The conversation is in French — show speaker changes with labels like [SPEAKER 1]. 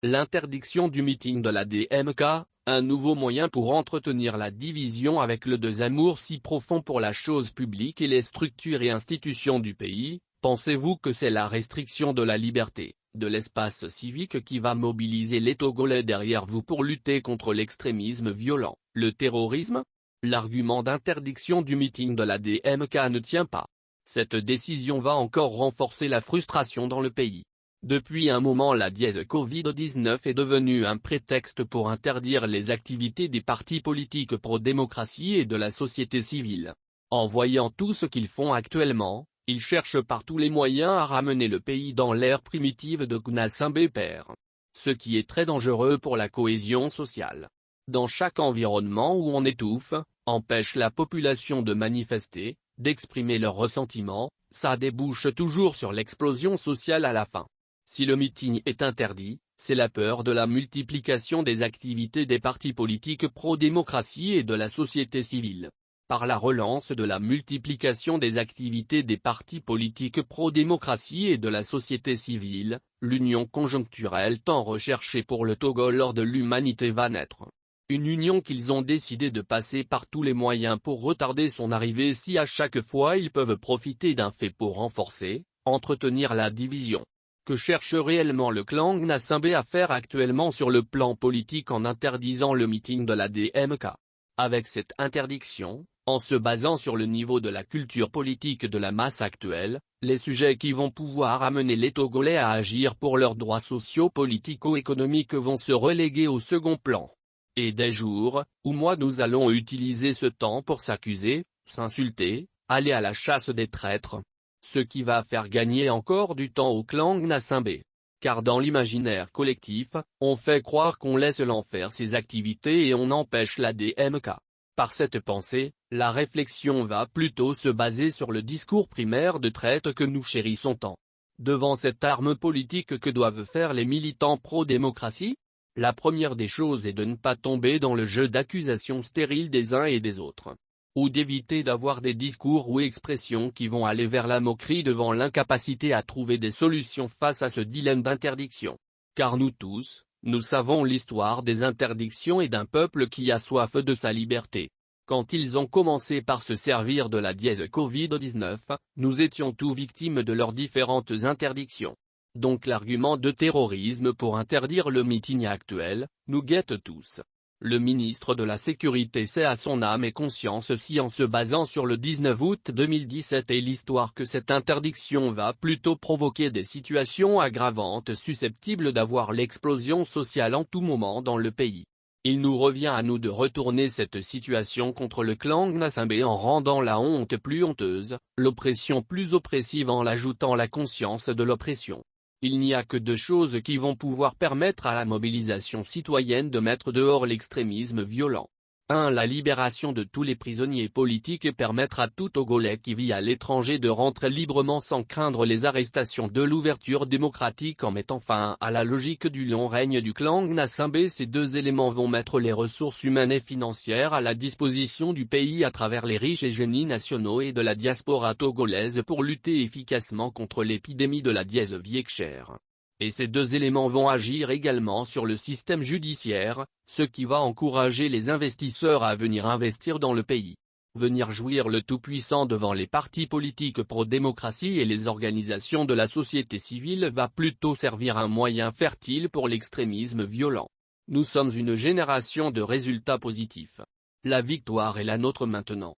[SPEAKER 1] L'interdiction du meeting de la DMK, un nouveau moyen pour entretenir la division avec le désamour si profond pour la chose publique et les structures et institutions du pays. Pensez-vous que c'est la restriction de la liberté, de l'espace civique qui va mobiliser les Togolais derrière vous pour lutter contre l'extrémisme violent, le terrorisme? L'argument d'interdiction du meeting de la DMK ne tient pas. Cette décision va encore renforcer la frustration dans le pays. Depuis un moment la Covid-19 est devenue un prétexte pour interdire les activités des partis politiques pro-démocratie et de la société civile. En voyant tout ce qu'ils font actuellement, ils cherchent par tous les moyens à ramener le pays dans l'ère primitive de Gnassingbé père. Ce qui est très dangereux pour la cohésion sociale. Dans chaque environnement où on étouffe, empêche la population de manifester, d'exprimer leur ressentiment, ça débouche toujours sur l'explosion sociale à la fin. Si le meeting est interdit, c'est la peur de la multiplication des activités des partis politiques pro-démocratie et de la société civile. Par la relance de la multiplication des activités des partis politiques pro-démocratie et de la société civile, l'union conjoncturelle tant recherchée pour le Togo lors de l'humanité va naître. Une union qu'ils ont décidé de passer par tous les moyens pour retarder son arrivée si à chaque fois ils peuvent profiter d'un fait pour renforcer, entretenir la division. Que cherche réellement le clan Gnassingbé à faire actuellement sur le plan politique en interdisant le meeting de la DMK? Avec cette interdiction, en se basant sur le niveau de la culture politique de la masse actuelle, les sujets qui vont pouvoir amener les Togolais à agir pour leurs droits socio-politico-économiques vont se reléguer au second plan. Et des jours, ou mois nous allons utiliser ce temps pour s'accuser, s'insulter, aller à la chasse des traîtres. Ce qui va faire gagner encore du temps au clan Gnassingbé. Car dans l'imaginaire collectif, on fait croire qu'on laisse l'enfer ses activités et on empêche la DMK. Par cette pensée, la réflexion va plutôt se baser sur le discours primaire de traite que nous chérissons tant. Devant cette arme politique que doivent faire les militants pro-démocratie? La première des choses est de ne pas tomber dans le jeu d'accusations stériles des uns et des autres. Ou d'éviter d'avoir des discours ou expressions qui vont aller vers la moquerie devant l'incapacité à trouver des solutions face à ce dilemme d'interdiction. Car nous tous, nous savons l'histoire des interdictions et d'un peuple qui a soif de sa liberté. Quand ils ont commencé par se servir de la Covid-19, nous étions tous victimes de leurs différentes interdictions. Donc l'argument de terrorisme pour interdire le meeting actuel, nous guette tous. Le ministre de la Sécurité sait à son âme et conscience si en se basant sur le 19 août 2017 et l'histoire que cette interdiction va plutôt provoquer des situations aggravantes susceptibles d'avoir l'explosion sociale en tout moment dans le pays. Il nous revient à nous de retourner cette situation contre le clan Gnassingbé en rendant la honte plus honteuse, l'oppression plus oppressive en l'ajoutant la conscience de l'oppression. Il n'y a que deux choses qui vont pouvoir permettre à la mobilisation citoyenne de mettre dehors l'extrémisme violent. 1. La libération de tous les prisonniers politiques et permettre à tout Togolais qui vit à l'étranger de rentrer librement sans craindre les arrestations. De l'ouverture démocratique en mettant fin à la logique du long règne du clan Gnassingbé. Ces deux éléments vont mettre les ressources humaines et financières à la disposition du pays à travers les riches et génies nationaux et de la diaspora togolaise pour lutter efficacement contre l'épidémie de la Viekcher. Et ces deux éléments vont agir également sur le système judiciaire, ce qui va encourager les investisseurs à venir investir dans le pays. Venir jouir le tout-puissant devant les partis politiques pro-démocratie et les organisations de la société civile va plutôt servir un moyen fertile pour l'extrémisme violent. Nous sommes une génération de résultats positifs. La victoire est la nôtre maintenant.